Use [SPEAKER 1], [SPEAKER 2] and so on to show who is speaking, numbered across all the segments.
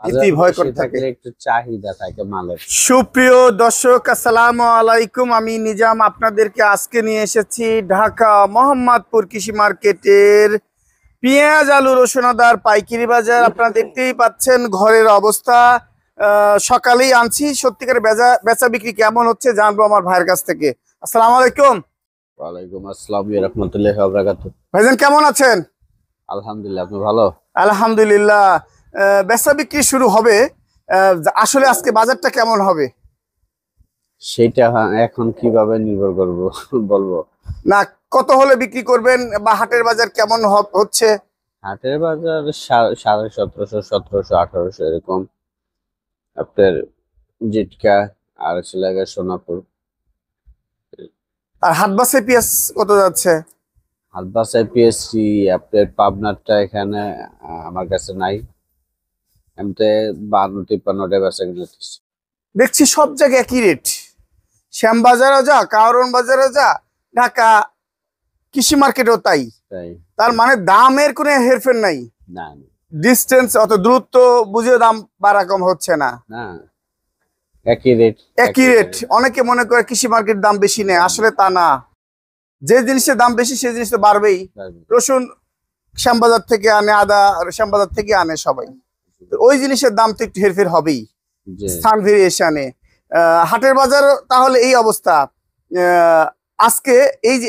[SPEAKER 1] ইতি ভয় করে থাকে,
[SPEAKER 2] একটু চাহিদা থাকে মালের।
[SPEAKER 1] সুপ্রিয় দর্শক আসসালামু আলাইকুম, আমি নিজাম আপনাদেরকে আজকে নিয়ে এসেছি ঢাকা মোহাম্মদপুর কৃষি মার্কেটের পেঁয়াজ আলু রসুন আদার পাইকারি বাজার। আপনারা দেখতেই পাচ্ছেন ঘরের অবস্থা। সকালেই আনছি, সত্যিকার বেচা বিক্রি কেমন হচ্ছে জানবো আমার ভাইয়ের কাছ থেকে। আসসালামু আলাইকুম।
[SPEAKER 2] ওয়ালাইকুম আসসালাম ওয়া রাহমাতুল্লাহি ওয়া বারাকাতুহু।
[SPEAKER 1] ভাইজান কেমন আছেন?
[SPEAKER 2] আলহামদুলিল্লাহ, আপনি ভালো?
[SPEAKER 1] আলহামদুলিল্লাহ। বেচা বিক্রি শুরু হবে, আসলে আজকে বাজারটা কেমন হবে
[SPEAKER 2] সেটা এখন কিভাবে নির্ভর করব বলবো
[SPEAKER 1] না, কত হলে বিক্রি করবেন বা হাটের বাজার কেমন হচ্ছে?
[SPEAKER 2] হাটের বাজার 1750, 1700, 1800 এরকম। আপনার জিটকা আর লাগে সোনাপুর।
[SPEAKER 1] আর হাট বাসে পেঁয়াজ কত যাচ্ছে?
[SPEAKER 2] হাট বাসায় পিএসসি আপনার পাবনারটা এখানে আমার কাছে নাই। এমতে 52-53 টাকা বেচা কিনা
[SPEAKER 1] দেখছি সব জায়গায় একই রেট, শ্যামবাজারও যা, কারণ বাজারও যা, ঢাকা কৃষি মার্কেটও তাই। তার মানে দামের কোনো হেরফের নাই,
[SPEAKER 2] না
[SPEAKER 1] ডিস্টেন্স অত দূরত্ব বুঝে দাম বাড়া কম হচ্ছে না,
[SPEAKER 2] একই রেট
[SPEAKER 1] একই রেট। অনেকে মনে করে কৃষি মার্কেট দাম বেশি নেই, আসলে তা না। যে জিনিসের দাম বেশি সেই জিনিস তো বাড়বেই। রসুন শ্যামবাজার থেকে আনে, আদা শ্যামবাজার থেকে আনে সবাই, ওই জিনিসের দাম তো একটু হেরফের হবেই, স্থান ভেরিয়েশনে। হাটের বাজার তাহলে এই অবস্থা। আজকে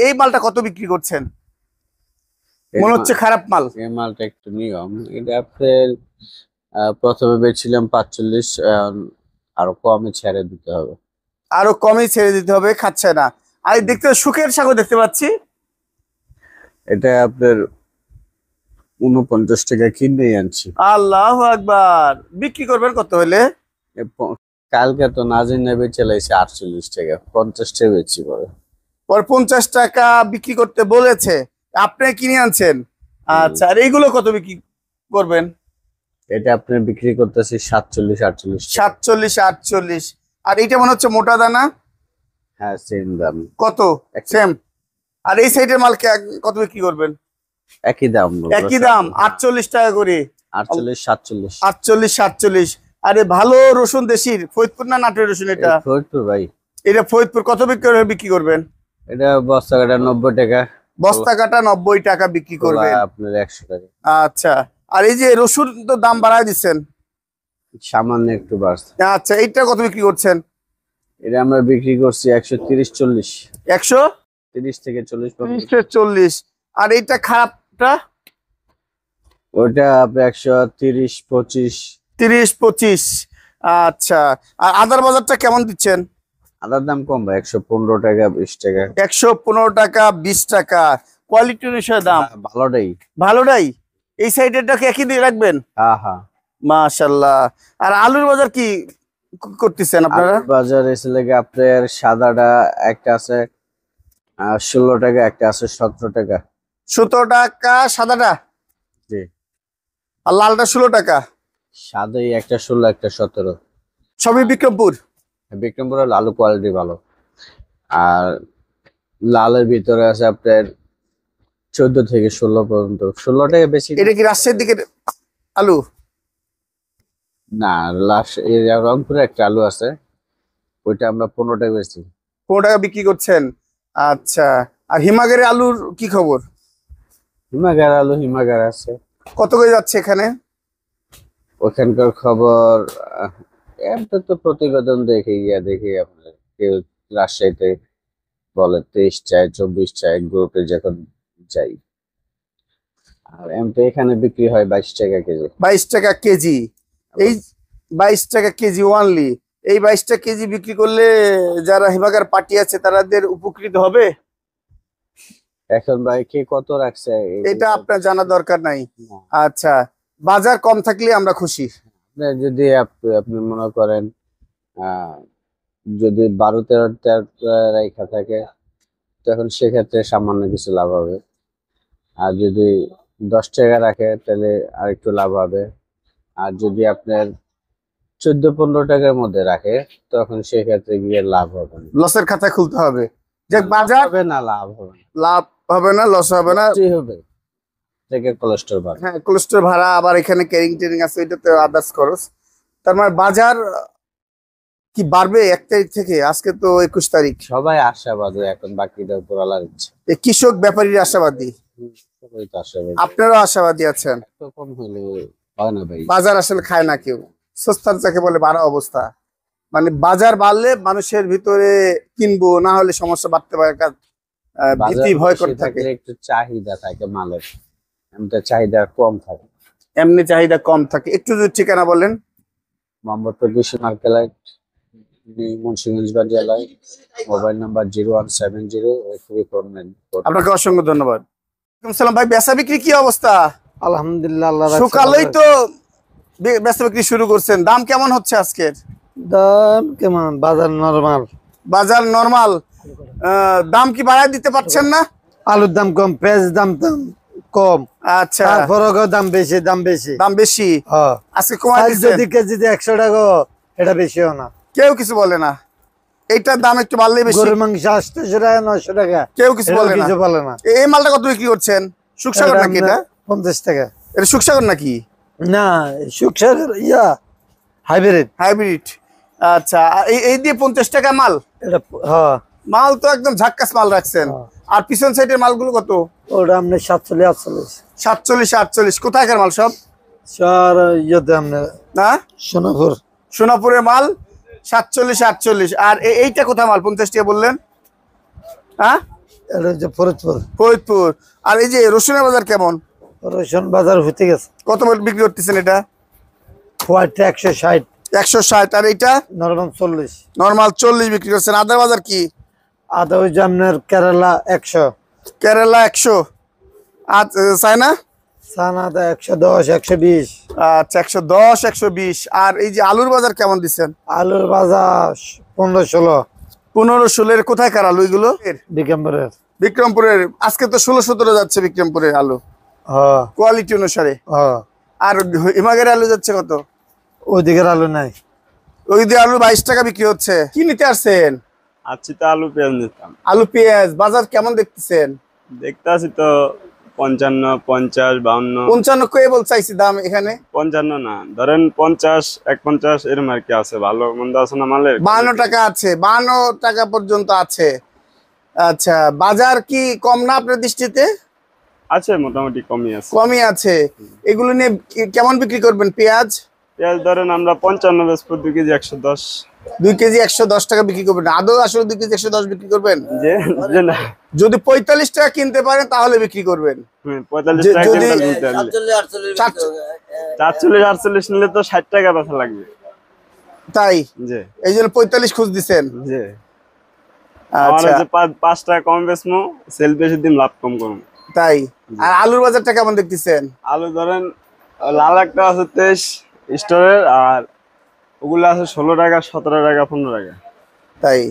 [SPEAKER 1] এই মালটা কত বিক্রি করছেন? মনে হচ্ছে খারাপ মাল।
[SPEAKER 2] এই মালটা একটু নিয়ম, এটা আপনার প্রথমে বেচছিলাম 45, আরো কমে ছেড়ে দিতে হবে,
[SPEAKER 1] আরো কমে ছেড়ে দিতে হবে, খাচ্ছে না। আর দেখতে সুখের সাগর দেখতে পাচ্ছি,
[SPEAKER 2] এটা আপনার 49 টাকা কিনে আনছি।
[SPEAKER 1] আল্লাহু আকবার। বিক্রি করবেন কত হলে?
[SPEAKER 2] কালকে তো নাজিন বেচে লাইছে 48 টাকা, 50 টাকা বেচছি পরে
[SPEAKER 1] 50 টাকা বিক্রি করতে বলেছে, আপনি কিনে আনছেন। আচ্ছা, আর এইগুলো কত বিক্রি করবেন?
[SPEAKER 2] এটা আপনি বিক্রি করতেছি 47, 48,
[SPEAKER 1] 47, 48। আর এইটা মনে হচ্ছে মোটা দানা।
[SPEAKER 2] হ্যাঁ, সেম দাম।
[SPEAKER 1] কত? সেম। আর এই সাইডের মাল কত বিক্রি করবেন?
[SPEAKER 2] একই দাম,
[SPEAKER 1] একই দাম, 48 টাকা করে।
[SPEAKER 2] 48, 47,
[SPEAKER 1] 48, 47। আরে ভালো রসুন দেশির, ফরিদপুর না নাটোরের রসুন? এটা
[SPEAKER 2] ফরিদপুর ভাই।
[SPEAKER 1] এটা ফরিদপুর। কত বিক্রি করবেন?
[SPEAKER 2] এটা বস্তা কাটা 90 টাকা।
[SPEAKER 1] বস্তা কাটা 90 টাকা বিক্রি করবেন
[SPEAKER 2] আপনার 100 টাকা।
[SPEAKER 1] আচ্ছা, আর এই যে রসুন তো দাম বাড়ায় দিচ্ছেন,
[SPEAKER 2] সামান্য একটু বাড়ছে।
[SPEAKER 1] আচ্ছা, এইটা কত বিক্রি করছেন?
[SPEAKER 2] এটা আমরা বিক্রি করছি 130, 40।
[SPEAKER 1] 130
[SPEAKER 2] থেকে 40,
[SPEAKER 1] 40। আর এইটা খারাপটা?
[SPEAKER 2] ওটা আপনার 130, 25।
[SPEAKER 1] 30, 25। আচ্ছা, আর আদার বাজারটা কেমন দিচ্ছেন?
[SPEAKER 2] আদার দাম কম ভাই, 115 টাকা, 20 টাকা।
[SPEAKER 1] 115 টাকা, 20 টাকা। কোয়ালিটি অনুসারে দাম। ভালোটাই। এই সাইডেরটাকে একই দিয়ে রাখবেন?
[SPEAKER 2] হ্যাঁ হ্যাঁ,
[SPEAKER 1] মাশাআল্লাহ। আর আলুর বাজার কি করতেছেন আপনারা?
[SPEAKER 2] বাজার এসে লাগে আপনার সাদাটা একটা আছে 16 টাকা, একটা আছে 17 টাকা।
[SPEAKER 1] 17 টাকা সাদাটা?
[SPEAKER 2] জি।
[SPEAKER 1] আর লালটা 16 টাকা?
[SPEAKER 2] সাদাই একটা 16, একটা 17।
[SPEAKER 1] সবই বিক্রমপুর?
[SPEAKER 2] বিক্রমপুরের আলু কোয়ালিটি ভালো। আর লালের ভিতরে আছে আপনার 14 থেকে 16 পর্যন্ত। 16 টাকা বেশি।
[SPEAKER 1] এটা কি রাজশাহীর দিকের আলু?
[SPEAKER 2] না, রংপুরে একটা আলু আছে, ওইটা আমরা 15 টাকা বেশি।
[SPEAKER 1] 15 টাকা বিক্রি করছেন। আচ্ছা, আর হিমাগারের আলুর কি খবর?
[SPEAKER 2] হিমাগার আলু হিমাগার আছে।
[SPEAKER 1] কত করে যাচ্ছে এখানে?
[SPEAKER 2] ওখানকার খবর এটা তো প্রতিবেদন দেখি আপনার কেউ রাজশাহীতে বলে 23 চাই, 24 চাই, গ্রুপে যখন যাই। আর এমনি এখানে বিক্রি হয় 22 টাকা কেজি।
[SPEAKER 1] 22 টাকা কেজি? এই 22 টাকা কেজি ওয়ানলি? এই 22 টাকা কেজি বিক্রি করলে যারা হিমাগার পার্টি আছে তাদের উপকৃত হবে?
[SPEAKER 2] এখন ভাই কে কত রাখছে
[SPEAKER 1] এটা আপনার জানা দরকার নাই। আচ্ছা, বাজার কম থাকলে আমরা খুশি।
[SPEAKER 2] যদি আপনি মনে করেন যদি 12-13 রেখা থাকে তখন সেক্ষেত্রে সামান্য কিছু লাভ হবে। আর যদি 10 টাকা রাখে তাহলে আরেকটু লাভ হবে। আর যদি আপনার 14-15 টাকার মধ্যে রাখে তখন সেক্ষেত্রে গিয়ে লাভ হবে না,
[SPEAKER 1] লসের খাতা খুলতে হবে। যে বাজার
[SPEAKER 2] হবে না, লাভ হবে না,
[SPEAKER 1] লাভ হবে না, লস হবে না,
[SPEAKER 2] হবে থেকে কোলেস্ট্রল ভাড়া।
[SPEAKER 1] হ্যাঁ, কোলেস্ট্রল ভাড়া, আবার এখানে ক্যারিং টেরিং আছে, এটা তো আদার্স খরচ। তার মানে বাজার কি বাড়বে 1 তারিখ থেকে? আজকে তো 21 তারিখ।
[SPEAKER 2] সবাই আশাবাদী, এখন বাকিটা উপর আল্লাহর ইচ্ছা।
[SPEAKER 1] এই কৃষক ব্যাপারীর আশাবাদী,
[SPEAKER 2] সবাই তো আশাবাদী।
[SPEAKER 1] আপনারাও আশাবাদী আছেন?
[SPEAKER 2] একটু কম হলে হয় না ভাই।
[SPEAKER 1] বাজার আসলে খায় না কেউ, সস্তার যাকে বলে বাড়া অবস্থা। মানে বাজার বাড়লে মানুষের ভিতরে কিনবো, না হলে সমস্যা বাড়তে পারে, ভীতি ভয় করে থাকে।
[SPEAKER 2] একটু চাহিদা থাকে মালের, এমনি চাহিদা কম থাকে।
[SPEAKER 1] এমনি চাহিদা কম থাকে। একটু যদি ঠিকানা বলেন।
[SPEAKER 2] মোহাম্মদপুর কৃষি মার্কেট, মুন্সিগঞ্জ জেলায়। Mobile number 017083449।
[SPEAKER 1] আপনাকে অসংখ্য ধন্যবাদ। সালাম ভাই, বেচা বিক্রি কি অবস্থা?
[SPEAKER 3] আলহামদুলিল্লাহ, আল্লাহ রাখছে।
[SPEAKER 1] সকালেই তো বেচা বিক্রি শুরু করছেন, দাম কেমন হচ্ছে আজকের?
[SPEAKER 3] দাম কেমন? বাজার নরমাল।
[SPEAKER 1] বাজার নরমাল। দাম কি বাড়ায় দিতে পারছেন না?
[SPEAKER 3] আলুর দাম কম, পেঁয়াজ দাম কম।
[SPEAKER 1] আচ্ছা,
[SPEAKER 3] তারপরে দাম বেশি, দাম বেশি।
[SPEAKER 1] দাম বেশি।
[SPEAKER 3] হ্যাঁ,
[SPEAKER 1] আজকে কমায় দিচ্ছেন?
[SPEAKER 3] যদি কেজিতে 100 টাকা, এটা বেশিও না।
[SPEAKER 1] কেউ কিছু বলে না। এইটার দাম একটু বাড়লেই বেশি।
[SPEAKER 3] গরুর মাংস 800 টাকা, 900 টাকা,
[SPEAKER 1] কেউ কিছু বলে না।
[SPEAKER 3] কিছু বলে না।
[SPEAKER 1] এই মালটা কত বিক্রি করছেন? সুখসাগর নাকি এটা?
[SPEAKER 3] 50 টাকা।
[SPEAKER 1] এটা সুখসাগর নাকি?
[SPEAKER 3] না, সুখসাগর হাইব্রিড।
[SPEAKER 1] হাইব্রিড। আচ্ছা, এই দিয়ে 50 টাকা মাল?
[SPEAKER 3] এটা হ্যাঁ,
[SPEAKER 1] মাল তো একদম ঝাক্কাস মাল রাখছেন। আর পিছন সাইডের মালগুলো কত?
[SPEAKER 3] ওটা আপনি 47, 48।
[SPEAKER 1] 47, 48। কোথায়কার মাল সব?
[SPEAKER 3] স্যার আপনি
[SPEAKER 1] না,
[SPEAKER 3] সোনাপুর।
[SPEAKER 1] সোনাপুরের মাল 47, 48। আর এইটা কোথায় মাল 50 টাকা বললেন? হ্যাঁ,
[SPEAKER 3] এটা হচ্ছে ফরিদপুর।
[SPEAKER 1] ফরিদপুর। আর এই যে রসুনের বাজার কেমন?
[SPEAKER 3] রসুন বাজার হতে গেছে।
[SPEAKER 1] কত বিক্রি করতেছেন এটা?
[SPEAKER 3] হোয়াইট 160।
[SPEAKER 1] 160। আর এইটা
[SPEAKER 3] নরমাল 40।
[SPEAKER 1] নরমাল 40 বিক্রি করছেন। আদার বাজার কি?
[SPEAKER 3] আদা ওই যে আপনার কেরালা 100।
[SPEAKER 1] কেরালা 100। আর চায়না?
[SPEAKER 3] সান আদা 110, 120।
[SPEAKER 1] আচ্ছা, 110, 120। আর এই যে আলুর বাজার কেমন দিচ্ছেন?
[SPEAKER 3] আলুর বাজার 15, 16।
[SPEAKER 1] 15, 16। কোথায় কার আলু এগুলো?
[SPEAKER 3] বিক্রমপুরের।
[SPEAKER 1] বিক্রমপুরের। আজকে তো 16, 17 যাচ্ছে বিক্রমপুরের আলু,
[SPEAKER 3] হ্যাঁ
[SPEAKER 1] কোয়ালিটি অনুসারে।
[SPEAKER 3] হ্যাঁ।
[SPEAKER 1] আর হিমাগের আলু যাচ্ছে কত?
[SPEAKER 3] ওইদিকের আলু নাই।
[SPEAKER 1] ওই দিয়ে আলু 22 টাকা বিক্রি হচ্ছে। কি নিতে আসছেন?
[SPEAKER 4] আছি তো আলু পেঁয়াজ নিতাম।
[SPEAKER 1] আলু পেঁয়াজ বাজার কেমন দেখতেছেন?
[SPEAKER 4] দেখতে আছি তো 55, 50, 52।
[SPEAKER 1] 55 কে বল চাইছি দাম এখানে?
[SPEAKER 4] 55 না, ধরেন 50, 51 এরকম আর কি আছে। ভালো মন্দ আছে না মালের?
[SPEAKER 1] 52 টাকা আছে, 52 টাকা পর্যন্ত আছে। আচ্ছা, বাজার কি কম না আপনার দৃষ্টিতে?
[SPEAKER 4] আছে, মোটামুটি কমই আছে।
[SPEAKER 1] কমই আছে। এগুলো নিয়ে কেমন বিক্রি করবেন পেঁয়াজ?
[SPEAKER 4] পেঁয়াজ ধরেন আমরা 55 বেচবো, 2 কেজি 110।
[SPEAKER 1] 2 কেজি 110 টাকা বিক্রি করবেন? আদৌ আসলে 2 কেজি 110 বিক্রি করবেন?
[SPEAKER 4] যে না,
[SPEAKER 1] যদি 45 টাকা কিনতে পারেন তাহলে বিক্রি করবেন।
[SPEAKER 4] 45 টাকা
[SPEAKER 1] যদি
[SPEAKER 4] কিনতে নিতে হবে। 47, 48 নিলে তো 60 টাকা বেচা লাগবে।
[SPEAKER 1] তাই
[SPEAKER 4] জি
[SPEAKER 1] এই জন্য 45 খুঁজ দিচ্ছেন।
[SPEAKER 4] জি। আমার
[SPEAKER 1] আচ্ছা,
[SPEAKER 4] হচ্ছে 5 টাকা কম বেচবো, সেল বেশি দিন লাভ কম করবো।
[SPEAKER 1] তাই। আর আলুর বাজারটা কেমন দেখতেছেন?
[SPEAKER 4] আলু ধরেন লাল একটা আছে 23 স্টোরের, আর ওগুলো আছে 16 টাকা, 17 টাকা, 15 টাকা।
[SPEAKER 1] তাই।